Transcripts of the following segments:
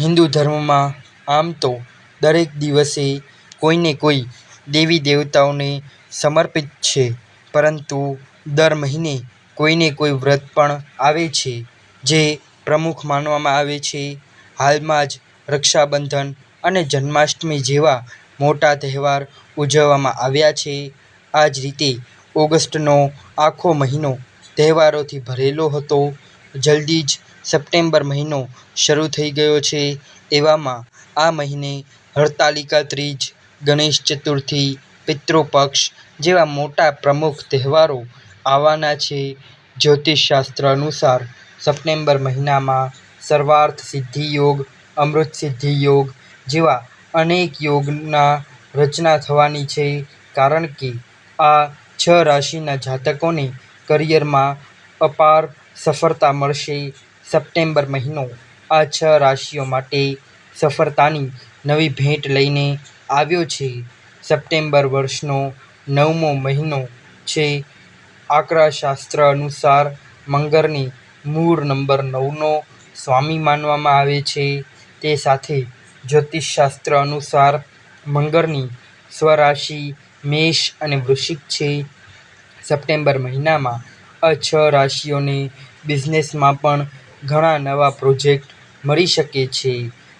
હિન્દુ ધર્મમાં આમ તો દરેક દિવસે કોઈને કોઈ દેવી દેવતાઓને સમર્પિત છે, પરંતુ દર મહિને કોઈને કોઈ વ્રત પણ આવે છે જે પ્રમુખ માનવામાં આવે છે. હાલમાં જ રક્ષાબંધન અને જન્માષ્ટમી જેવા મોટા તહેવાર ઉજવવામાં આવ્યા છે. આ જ રીતે ઓગસ્ટનો આખો મહિનો તહેવારોથી ભરેલો હતો. જલ્દી જ સપ્ટેમ્બર મહિનો શરૂ થઈ ગયો છે. એવામાં આ મહિને હરતાલિકા ત્રીજ, ગણેશ ચતુર્થી, પિતૃ પક્ષ જેવા મોટા પ્રમુખ તહેવારો આવવાના છે. જ્યોતિષશાસ્ત્ર અનુસાર સપ્ટેમ્બર મહિનામાં સર્વાર્થ સિદ્ધિ યોગ, અમૃત સિદ્ધિ યોગ જેવા અનેક યોગના રચના થવાની છે, કારણ કે આ 6 રાશિના જાતકોને કરિયરમાં અપાર સફળતા મળશે. સપ્ટેમ્બર મહિનો આ 6 રાશિઓ માટે સફળતાની નવી ભેટ લઈને આવ્યો છે. સપ્ટેમ્બર વર્ષનો 9મો મહિનો છે. આંકડાશાસ્ત્ર અનુસાર મંગળને મૂળ નંબર 9નો સ્વામી માનવામાં આવે છે. તે સાથે જ્યોતિષશાસ્ત્ર અનુસાર મંગળની સ્વરાશિ મેષ અને વૃશ્ચિક છે. સપ્ટેમ્બર મહિનામાં આ 6 રાશિઓને બિઝનેસમાં પણ ઘણા નવા પ્રોજેક્ટ મળી શકે છે.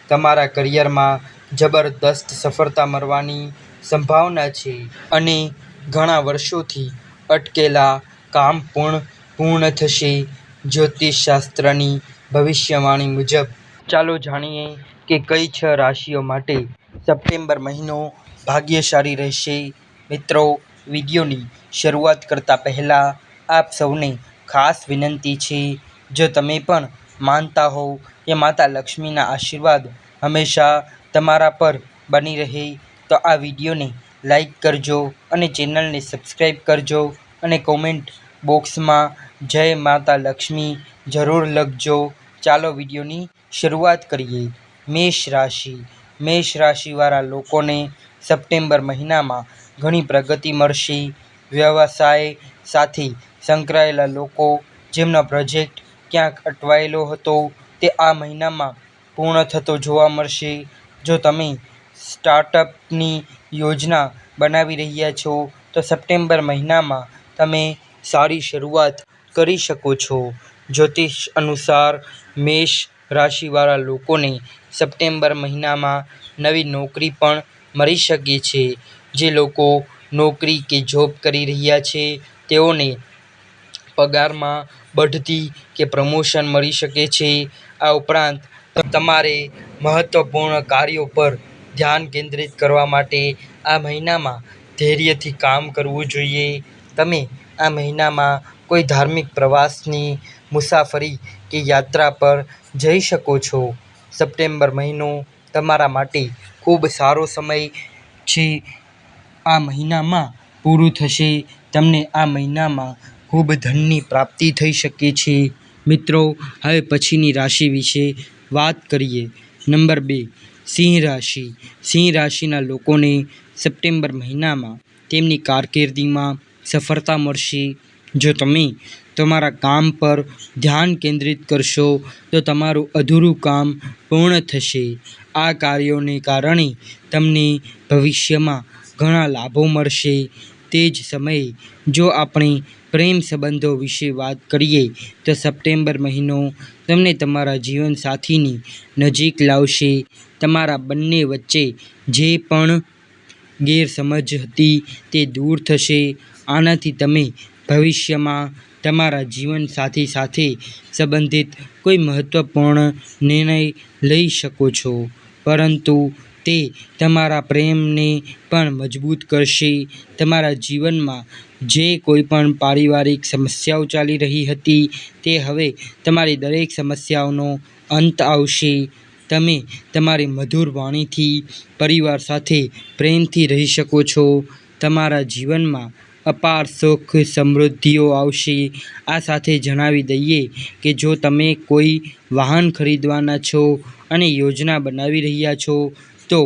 તમારા કરિયરમાં જબરદસ્ત સફળતા મળવાની સંભાવના છે અને ઘણા વર્ષોથી અટકેલા કામ પૂર્ણ થશે. જ્યોતિષશાસ્ત્રની ભવિષ્યવાણી મુજબ ચાલો જાણીએ કે કઈ 6 રાશિઓ માટે સપ્ટેમ્બર મહિનો ભાગ્યશાળી રહેશે. મિત્રો, વિડીયોની શરૂઆત કરતા પહેલા આપ સૌને ખાસ વિનંતી છે, જો તમે પણ માનતા હોવ કે માતા લક્ષ્મીના આશીર્વાદ હંમેશા તમારા પર બની રહે, તો આ વિડીયોને લાઈક કરજો અને ચેનલને સબસ્ક્રાઈબ કરજો અને કોમેન્ટ બોક્સમાં જય માતા લક્ષ્મી જરૂર લખજો. ચાલો વિડીયોની શરૂઆત કરીએ. મેષ રાશિ. મેષ રાશિવાળા લોકોને સપ્ટેમ્બર મહિનામાં ઘણી પ્રગતિ મળશે. વ્યવસાય સાથે સંકળાયેલા લોકો જેમનો પ્રોજેક્ટ ક્યાંક અટવાયેલો હતો તે આ મહિનામાં પૂર્ણ થતો જોવા મળશે. જો તમે સ્ટાર્ટઅપની યોજના બનાવી રહ્યા છો તો સપ્ટેમ્બર મહિનામાં તમે સારી શરૂઆત કરી શકો છો. જ્યોતિષ અનુસાર મેષ રાશિવાળા લોકોને સપ્ટેમ્બર મહિનામાં નવી નોકરી પણ મળી શકે છે. જે લોકો નોકરી કે જોબ કરી રહ્યા છે તેઓને પગારમાં બઢતી કે પ્રમોશન મળી શકે છે. આ ઉપરાંત તમારે મહત્વપૂર્ણ કાર્યો પર ધ્યાન કેન્દ્રિત કરવા માટે આ મહિનામાં ધૈર્યથી કામ કરવું જોઈએ. તમે આ મહિનામાં કોઈ ધાર્મિક પ્રવાસની મુસાફરી કે યાત્રા પર જઈ શકો છો. સપ્ટેમ્બર મહિનો તમારા માટે ખૂબ સારો સમય છે. આ મહિનામાં પૂરું થશે. તમને આ મહિનામાં ખૂબ ધનની પ્રાપ્તિ થઈ શકે છે. મિત્રો, હવે પછીની રાશિ વિશે વાત કરીએ. નંબર 2, સિંહ રાશિ. સિંહ રાશિના લોકોને સપ્ટેમ્બર મહિનામાં તેમની કારકિર્દીમાં સફળતા મળશે. જો તમે તમારા કામ પર ધ્યાન કેન્દ્રિત કરશો તો તમારું અધૂરું કામ પૂર્ણ થશે. આ કાર્યોને કારણે તમને ભવિષ્યમાં ઘણા લાભો મળશે. તે જ સમયે જો આપણે પ્રેમ સંબંધો વિશે વાત કરીએ તો સપ્ટેમ્બર મહિનો તમને તમારા જીવનસાથીની નજીક લાવશે. તમારા બંને વચ્ચે જે પણ ગેરસમજ હતી તે દૂર થશે. આનાથી તમે ભવિષ્યમાં તમારા જીવનસાથી સાથે સંબંધિત કોઈ મહત્વપૂર્ણ નિર્ણય લઈ શકો છો, પરંતુ તે તમારા પ્રેમને પણ મજબૂત કરશે. તમારા જીવનમાં જે કોઈ પણ પારિવારિક સમસ્યાઓ ચાલી રહી હતી તે હવે તમારી દરેક સમસ્યાઓનો અંત આવશે. તમે તમારી મધુર વાણીથી પરિવાર સાથે પ્રેમથી રહી શકો છો. તમારા જીવનમાં અપાર સુખ સમૃદ્ધિઓ આવશે. આ સાથે જણાવી દઈએ કે જો તમે કોઈ વાહન ખરીદવાના છો અને યોજના બનાવી રહ્યા છો તો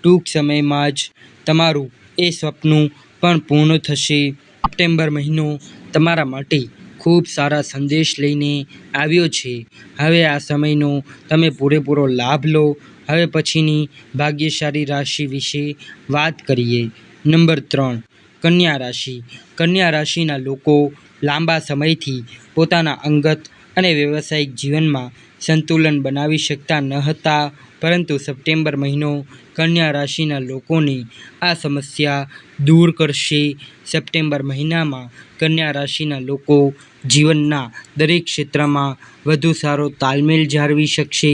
ટૂંક સમયમાં જ તમારું એ સપનું પણ પૂર્ણ થશે. સપ્ટેમ્બર મહિનો તમારા માટે ખૂબ સારા સંદેશ લઈને આવ્યો છે. હવે આ સમયનો તમે પૂરેપૂરો લાભ લો. હવે પછીની ભાગ્યશાળી રાશિ વિશે વાત કરીએ. નંબર 3, કન્યા રાશિ. કન્યા રાશિના લોકો લાંબા સમયથી પોતાના અંગત અને વ્યવસાયિક જીવનમાં સંતુલન બનાવી શકતા ન હતા, પરંતુ સપ્ટેમ્બર મહિનો કન્યા રાશિના લોકોની આ સમસ્યા દૂર કરશે. સપ્ટેમ્બર મહિનામાં કન્યા રાશિના લોકો જીવનના દરેક ક્ષેત્રમાં વધુ સારો તાલમેલ જાળવી શકશે.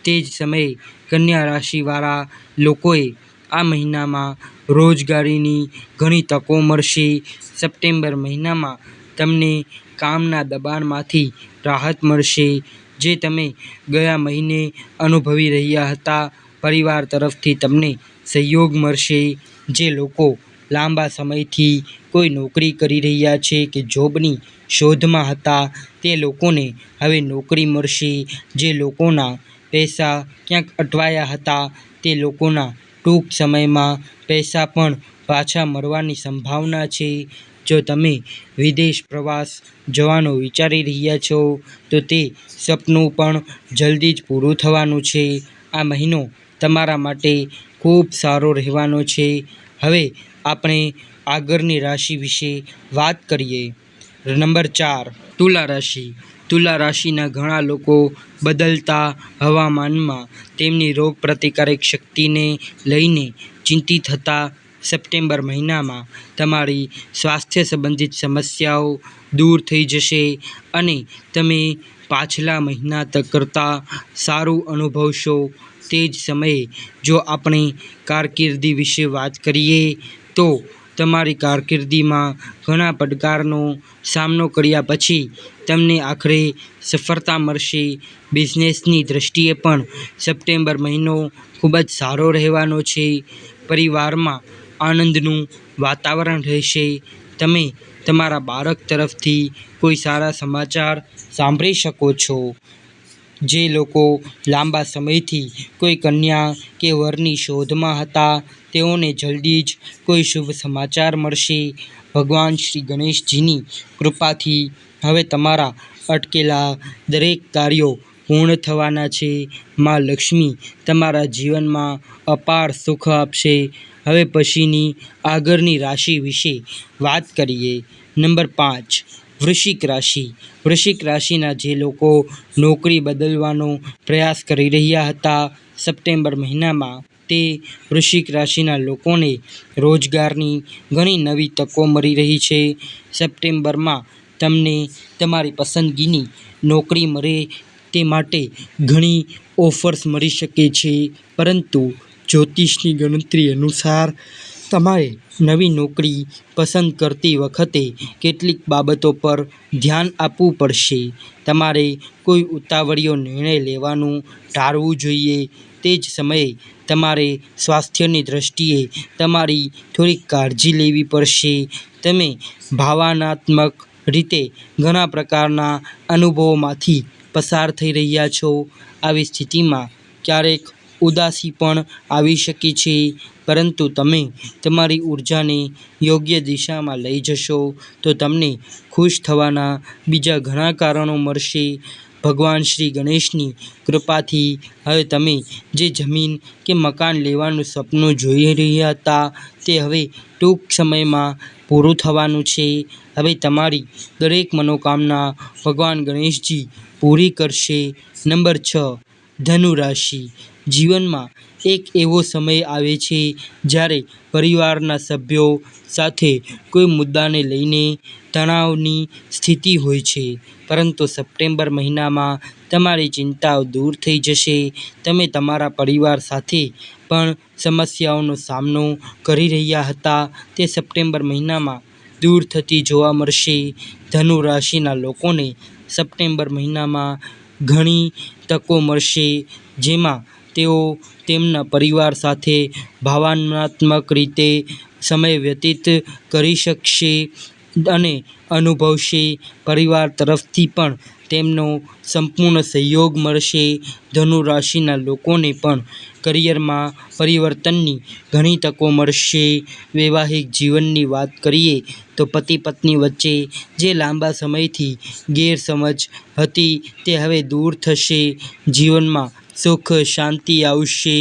તે જ સમયે કન્યા રાશિવાળા લોકોએ આ મહિનામાં રોજગારીની ઘણી તકો મળશે. સપ્ટેમ્બર મહિનામાં તમને કામના દબાણમાંથી રાહત મળશે, જે તમે ગયા મહિને અનુભવી રહ્યા હતા. પરિવાર તરફથી તમને સહયોગ મળશે. જે લોકો લાંબા સમયથી કોઈ નોકરી કરી રહ્યા છે કે જોબની શોધમાં હતા, તે લોકોને હવે નોકરી મળશે. જે લોકોના પૈસા ક્યાંક અટવાયા હતા, તે લોકોના ટૂંક સમયમાં પૈસા પણ પાછા મળવાની સંભાવના છે. જો તમે વિદેશ પ્રવાસ જવાનું વિચારી રહ્યા છો, તો તે સપનું પણ જલ્દી જ પૂરું થવાનું છે. આ મહિનો તમારા માટે ખૂબ સારો રહેવાનો છે. હવે આપણે આગળની રાશિ વિશે વાત કરીએ. નંબર 4, તુલા રાશિ. તુલા રાશિના ઘણા લોકો બદલતા હવામાનમાં તેમની રોગપ્રતિકારક શક્તિને લઈને ચિંતિત હતા. સપ્ટેમ્બર મહિનામાં તમારી સ્વાસ્થ્ય સંબંધિત સમસ્યાઓ દૂર થઈ જશે અને તમે પાછલા મહિના કરતાં સારું અનુભવશો. તે જ સમયે જો આપણે કારકિર્દી વિશે વાત કરીએ, તો તમારી કારકિર્દીમાં ઘણા પડકારનો સામનો કર્યા પછી તમને આખરે સફળતા મળશે. બિઝનેસની દ્રષ્ટિએ પણ સપ્ટેમ્બર મહિનો ખૂબ જ સારો રહેવાનો છે. પરિવારમાં આનંદનું વાતાવરણ રહેશે. તમે તમારા બાળક તરફથી કોઈ સારા સમાચાર સાંભળી શકો છો. જે લોકો લાંબા સમયથી કોઈ કન્યા કે વરની શોધમાં હતા, તેઓને જલ્દી જ કોઈ શુભ સમાચાર મળશે. ભગવાન શ્રી ગણેશજીની કૃપાથી હવે તમારા અટકેલા દરેક કાર્યો પૂર્ણ થવાના છે. માં લક્ષ્મી તમારા જીવનમાં અપાર સુખ આપશે. હવે પછીની આગળની રાશિ વિશે વાત કરીએ. નંબર 5, વૃશ્ચિક રાશિ. વૃશ્ચિક રાશિના જે લોકો નોકરી બદલવાનો પ્રયાસ કરી રહ્યા હતા, સપ્ટેમ્બર મહિનામાં તે વૃશ્ચિક રાશિના લોકોને રોજગારની ઘણી નવી તકો મળી રહી છે. સપ્ટેમ્બરમાં તમને તમારી પસંદગીની નોકરી મળે તે માટે ઘણી ઓફર્સ મળી શકે છે, પરંતુ જ્યોતિષની ગણતરી અનુસાર તમારે નવી નોકરી પસંદ કરતી વખતે કેટલીક બાબતો પર ધ્યાન આપવું પડશે. તમારે કોઈ ઉતાવળિયો નિર્ણય લેવાનું ટાળવું જોઈએ. તે જ સમયે તમારે સ્વાસ્થ્યની દ્રષ્ટિએ તમારી થોડી કાળજી લેવી પડશે. તમે ભાવનાત્મક રીતે ઘણા પ્રકારના અનુભવોમાંથી પસાર થઈ રહ્યા છો. આવી સ્થિતિમાં ક્યારેક ઉદાસી પણ આવી શકે છે, પરંતુ તમે તમારી ઊર્જાને યોગ્ય દિશામાં લઈ જશો તો તમને ખુશ થવાના બીજા ઘણા કારણો મળશે. ભગવાન શ્રી ગણેશની કૃપાથી હવે તમે જે જમીન કે મકાન લેવાનું સપનું જોઈ રહ્યા હતા, તે હવે ટૂંક સમયમાં પૂરું થવાનું છે. હવે તમારી દરેક મનોકામના ભગવાન ગણેશજી પૂરી કરશે. નંબર 6, ધનુ રાશિ. જીવનમાં એક એવો સમય આવે છે જ્યારે પરિવારના સભ્યો સાથે કોઈ મુદ્દાને લઈને તણાવની સ્થિતિ હોય છે, પરંતુ સપ્ટેમ્બર મહિનામાં તમારી ચિંતાઓ દૂર થઈ જશે. તમે તમારા પરિવાર સાથે પણ સમસ્યાઓનો સામનો કરી રહ્યા હતા, તે સપ્ટેમ્બર મહિનામાં દૂર થતી જોવા મળશે. ધનુ રાશિના લોકોને સપ્ટેમ્બર મહિનામાં ઘણી તકો મળશે, જેમાં તેઓ તેમના પરિવાર સાથે ભાવનાત્મક રીતે સમય વ્યતીત કરી શકશે અને અનુભવશે. પરિવાર તરફથી પણ તેમનો સંપૂર્ણ સહયોગ મળશે. ધનુ રાશિના લોકોને પણ કરિયરમાં પરિવર્તનની ઘણી તકો મળશે. વૈવાહિક જીવનની વાત કરીએ તો પતિ પત્ની વચ્ચે જે લાંબા સમયથી ગેરસમજ હતી તે હવે દૂર થશે. જીવનમાં સુખ શાંતિ આવશે.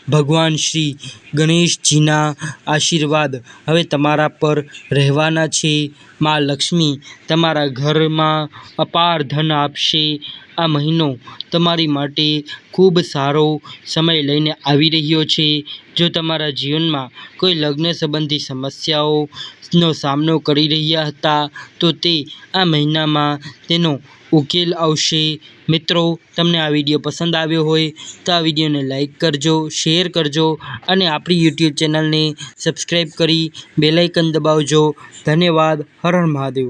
ભગવાન શ્રી ગણેશજીના આશીર્વાદ હવે તમારા પર રહેવાના છે. માં લક્ષ્મી તમારા ઘરમાં અપાર ધન આપશે. આ મહિનો તમારી માટે ખૂબ સારો સમય લઈને આવી રહ્યો છે. જો તમારા જીવનમાં કોઈ લગ્ન સંબંધી સમસ્યાઓનો સામનો કરી રહ્યા હતા તો તે આ મહિનામાં તેનો ઉકેલ આવશે. મિત્રો, તમને આ વિડીયો પસંદ આવ્યો હોય તો આ વિડીયોને લાઈક કરજો, શેર કરજો અને આપણી યુટ્યુબ ચેનલને સબસ્ક્રાઈબ કરી બેલ આઇકન દબાવજો. ધન્યવાદ. હર હર મહાદેવ.